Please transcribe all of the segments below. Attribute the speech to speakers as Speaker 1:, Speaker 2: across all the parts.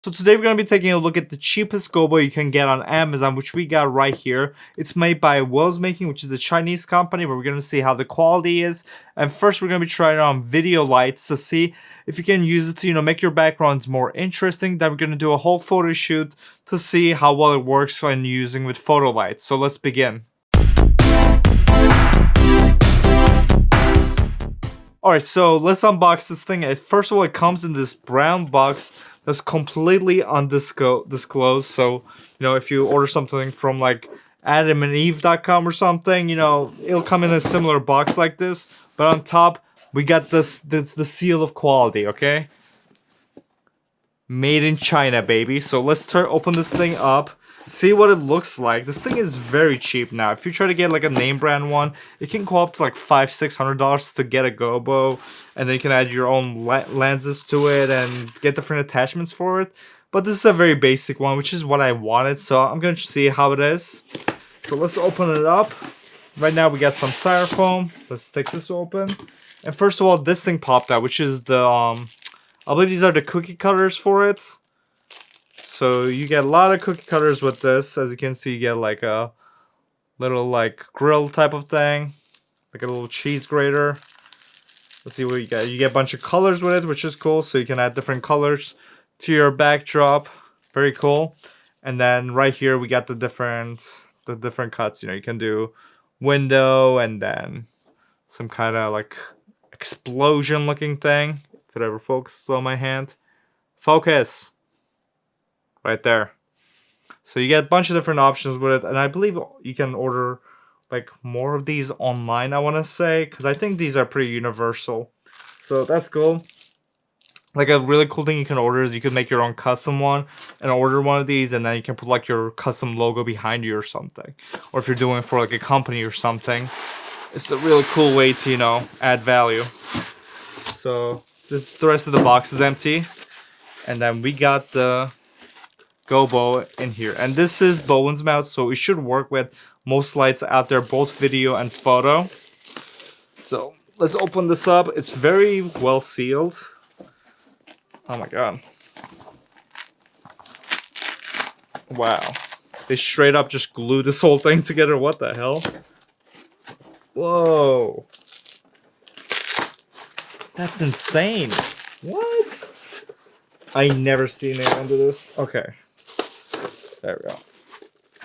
Speaker 1: So today we're going to be taking a look at the cheapest Gobo you can get on Amazon, which we got right here. It's made by Wellmaking, which is a Chinese company, but we're going to see how the quality is. And first we're going to be trying it on video lights to see if you can use it to, make your backgrounds more interesting. Then we're going to do a whole photo shoot to see how well it works when using with photo lights. So let's begin. Alright, so let's unbox this thing. First of all, it comes in this brown box that's completely undisclosed. So, if you order something from like adamandeve.com or something, it'll come in a similar box like this. But on top, we got the seal of quality, okay? Made in China, baby. So let's open this thing up. See what it looks like. This thing is very cheap now. If you try to get like a name brand one, it can go up to like $500-600 to get a Gobo, and then you can add your own lenses to it and get different attachments for it. But this is a very basic one, which is what I wanted, so I'm gonna see how it is. So let's open it up. Right now we got some styrofoam. Let's take this open. And first of all, this thing popped out, which is the I believe these are the cookie cutters for it. So you get a lot of cookie cutters with this. As you can see, you get like a little like grill type of thing, like a little cheese grater. Let's see what you get. You get a bunch of colors with it, which is cool. So you can add different colors to your backdrop. Very cool. And then right here we got the different cuts. You can do window and then some kind of like explosion looking thing. If it ever focuses on my hand, focus. Right there. So you get a bunch of different options with it, and I believe you can order like more of these online, I want to say, because I think these are pretty universal. So that's cool. Like a really cool thing you can order is you can make your own custom one and order one of these, and then you can put like your custom logo behind you or something. Or if you're doing it for like a company or something, it's a really cool way to, add value. So the rest of the box is empty, and then we got the Gobo in here, and this is Bowen's mouth, so it should work with most lights out there, both video and photo. So let's open this up. It's very well sealed. Oh my god, wow, they straight up just glued this whole thing together. What the hell? Whoa, that's insane. What? I never seen anyone do this. Okay, there we go.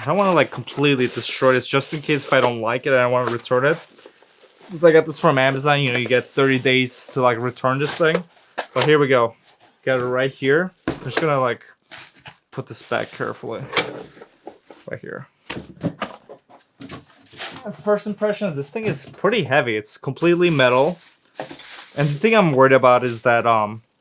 Speaker 1: I don't want to like completely destroy this just in case if I don't like it and I want to return it. Since I got this from Amazon, you get 30 days to like return this thing. But here we go. Got it right here. I'm just gonna like put this back carefully. Right here. And first impressions, this thing is pretty heavy. It's completely metal. And the thing I'm worried about is that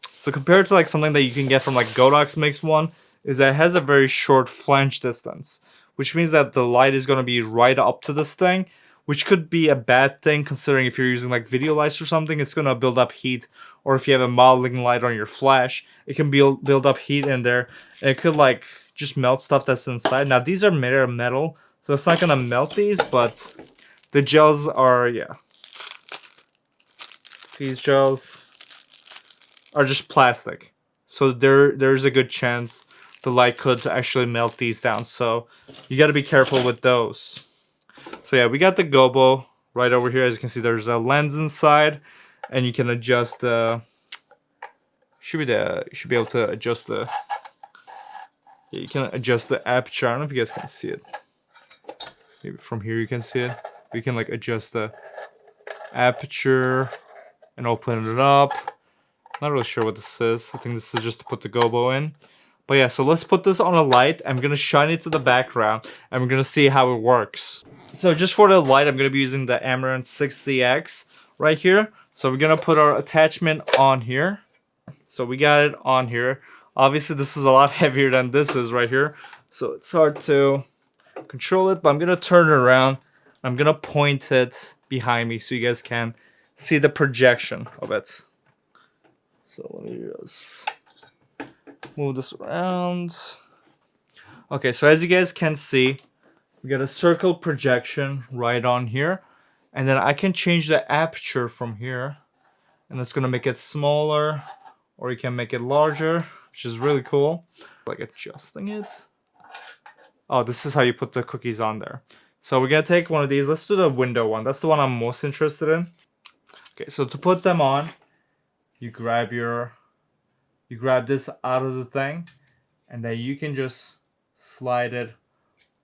Speaker 1: so compared to like something that you can get from like Godox makes one, is that it has a very short flange distance, which means that the light is going to be right up to this thing, which could be a bad thing considering if you're using like video lights or something, it's going to build up heat. Or if you have a modeling light on your flash, it can build up heat in there, and it could like just melt stuff that's inside. Now these are made of metal, so it's not going to melt these, but the gels are, yeah. These gels are just plastic, so there's a good chance the light could actually melt these down, so you got to be careful with those. So yeah, we got the Gobo right over here. As you can see, there's a lens inside, and you can adjust you should be able to adjust the, yeah, you can adjust the aperture. I don't know if you guys can see it. Maybe from here you can see it. We can like adjust the aperture and open it up. Not really sure what this is. I think this is just to put the Gobo in. But yeah, so let's put this on a light. I'm going to shine it to the background, and we're going to see how it works. So just for the light, I'm going to be using the Amaranth 60X right here. So we're going to put our attachment on here. So we got it on here. Obviously, this is a lot heavier than this is right here, so it's hard to control it, but I'm going to turn it around. I'm going to point it behind me so you guys can see the projection of it. So let me just move this around. Okay, so as you guys can see, we got a circle projection right on here, and then I can change the aperture from here, and it's gonna make it smaller, or you can make it larger. which is really cool. Like adjusting it. Oh, this is how you put the cookies on there. So we're gonna take one of these. Let's do the window one. That's the one I'm most interested in. Okay, so to put them on, you grab this out of the thing, and then you can just slide it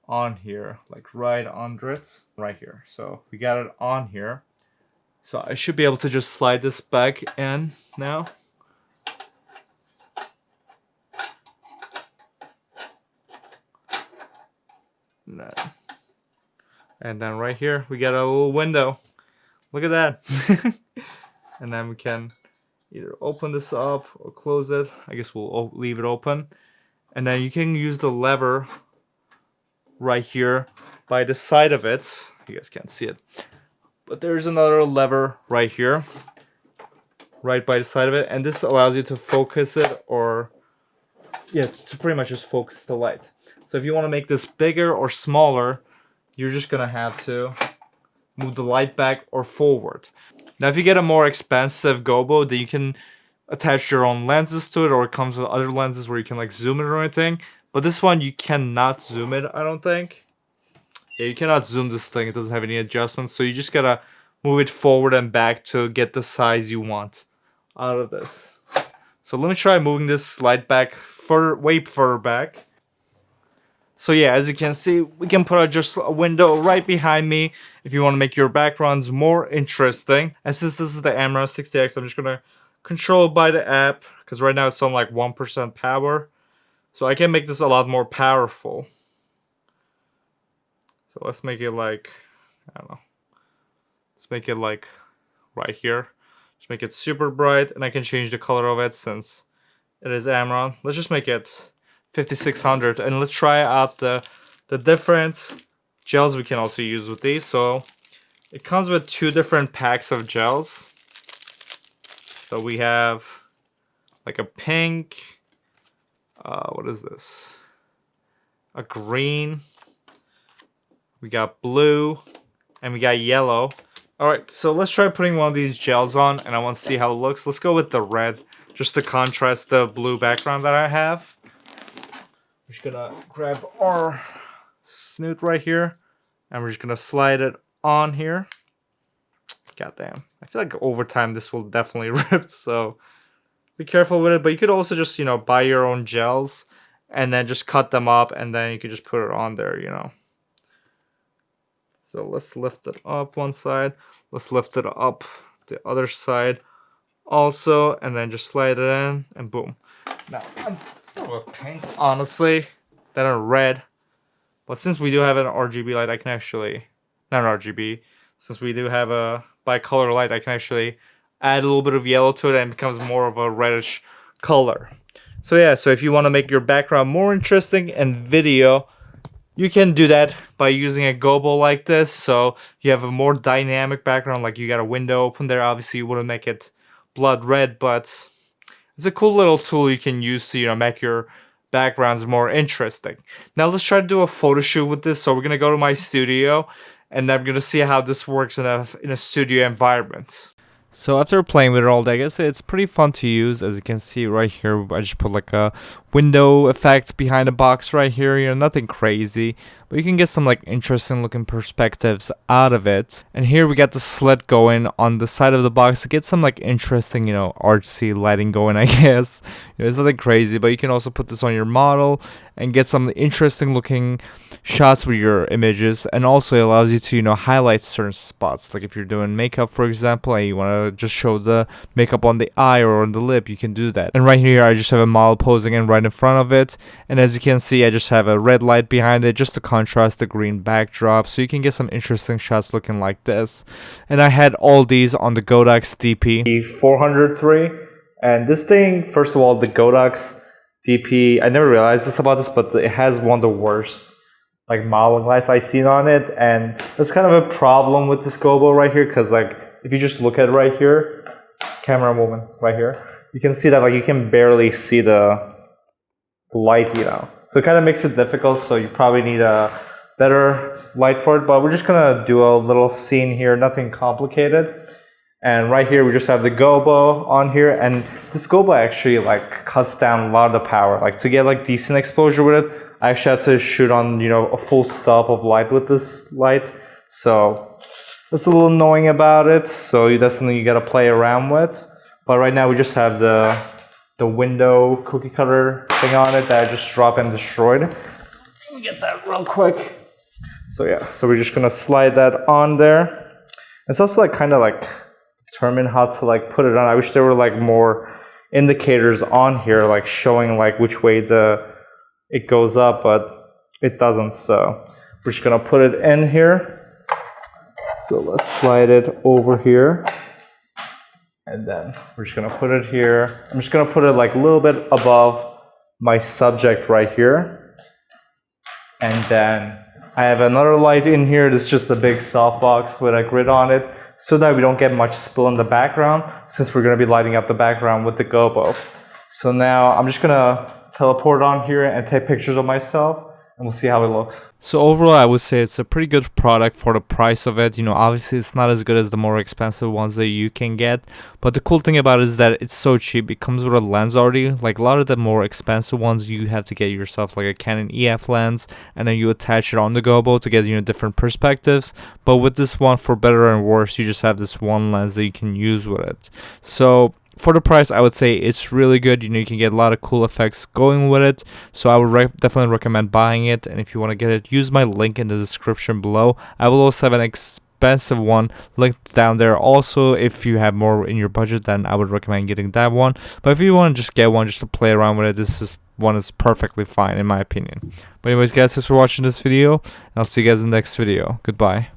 Speaker 1: on here, like right under it, right here. So we got it on here. So I should be able to just slide this back in now. And then right here, we got a little window. Look at that. And then we can either open this up or close it. I guess we'll leave it open. And then you can use the lever right here by the side of it. You guys can't see it. But there's another lever right here, right by the side of it. And this allows you to focus it, or yeah, to pretty much just focus the light. So if you want to make this bigger or smaller, you're just gonna have to move the light back or forward. Now if you get a more expensive Gobo, then you can attach your own lenses to it, or it comes with other lenses where you can like zoom it or anything. But this one you cannot zoom it, I don't think. Yeah, you cannot zoom this thing, it doesn't have any adjustments, so you just gotta move it forward and back to get the size you want out of this. So let me try moving this light back way further back. So yeah, as you can see, we can put just a window right behind me if you want to make your backgrounds more interesting. And since this is the Amra 60X, I'm just going to control it by the app, because right now it's on like 1% power. So I can make this a lot more powerful. So let's make it like, I don't know. Let's make it like right here. Just make it super bright, and I can change the color of it since it is Amron. Let's just make it 5600, and let's try out the different gels we can also use with these. So it comes with 2 different packs of gels. So we have like a pink, what is this? A green, we got blue, and we got yellow. Alright, so let's try putting one of these gels on, and I want to see how it looks. Let's go with the red, just to contrast the blue background that I have. We're just gonna grab our snoot right here, and we're just gonna slide it on here. God damn. I feel like over time this will definitely rip, so be careful with it. But you could also just, buy your own gels and then just cut them up, and then you could just put it on there, So let's lift it up one side. Let's lift it up the other side also, and then just slide it in, and boom. Now, it's more of a pink, honestly, than a red. But since we do have an RGB light, I can actually, not an RGB, since we do have a bicolor light, I can actually add a little bit of yellow to it, and it becomes more of a reddish color. So yeah, so if you want to make your background more interesting in video, you can do that by using a Gobo like this. So you have a more dynamic background, like you got a window open there. Obviously, you wouldn't make it blood red, but it's a cool little tool you can use to, make your backgrounds more interesting. Now let's try to do a photo shoot with this. So we're gonna go to my studio, and I'm gonna see how this works in a studio environment. So after playing with it all day, I guess it's pretty fun to use. As you can see right here, I just put like a window effect behind the box right here, nothing crazy, but you can get some like interesting looking perspectives out of it. And here we got the slit going on the side of the box to get some like interesting, artsy lighting going, I guess. It's nothing crazy, but you can also put this on your model and get some interesting looking shots with your images. And also it allows you to, highlight certain spots. Like if you're doing makeup, for example, and you want to just show the makeup on the eye or on the lip, you can do that. And right here, I just have a model posing in right in front of it. And as you can see, I just have a red light behind it just to contrast the green backdrop. So you can get some interesting shots looking like this. And I had all these on the Godox DP 403. And this thing, first of all, the Godox DP, I never realized this about this, but it has one of the worst like modeling lights I've seen on it. And that's kind of a problem with this Gobo right here, because like if you just look at it right here, camera movement right here, you can see that like you can barely see the light, So it kind of makes it difficult, so you probably need a better light for it. But we're just gonna do a little scene here, nothing complicated. And right here we just have the Gobo on here, and this Gobo actually like cuts down a lot of the power. Like to get like decent exposure with it, I actually had to shoot on, you know, a full stop of light with this light. So that's a little annoying about it. So you definitely gotta play around with. But right now we just have the window cookie cutter thing on it that I just dropped and destroyed. Let me get that real quick. So yeah, so we're just gonna slide that on there. It's also like kind of like determine how to like put it on. I wish there were like more indicators on here, like showing like which way it goes up, but it doesn't. So we're just gonna put it in here. So let's slide it over here. And then we're just gonna put it here. I'm just gonna put it like a little bit above my subject right here. And then I have another light in here. This is just a big softbox with a grid on it, so that we don't get much spill in the background, since we're gonna be lighting up the background with the Gobo. So now I'm just gonna teleport on here and take pictures of myself, and we'll see how it looks. So overall, I would say it's a pretty good product for the price of it. You know, obviously it's not as good as the more expensive ones that you can get, but the cool thing about it is that it's so cheap. It comes with a lens already. Like a lot of the more expensive ones, you have to get yourself like a Canon EF lens, and then you attach it on the Gobo to get, you know, different perspectives. But with this one, for better and worse, you just have this one lens that you can use with it. So for the price, I would say it's really good. You know, you can get a lot of cool effects going with it. So I would definitely recommend buying it. And if you want to get it, use my link in the description below. I will also have an expensive one linked down there. Also, if you have more in your budget, then I would recommend getting that one. But if you want to just get one just to play around with it, this one is perfectly fine in my opinion. But anyways, guys, thanks for watching this video, and I'll see you guys in the next video. Goodbye.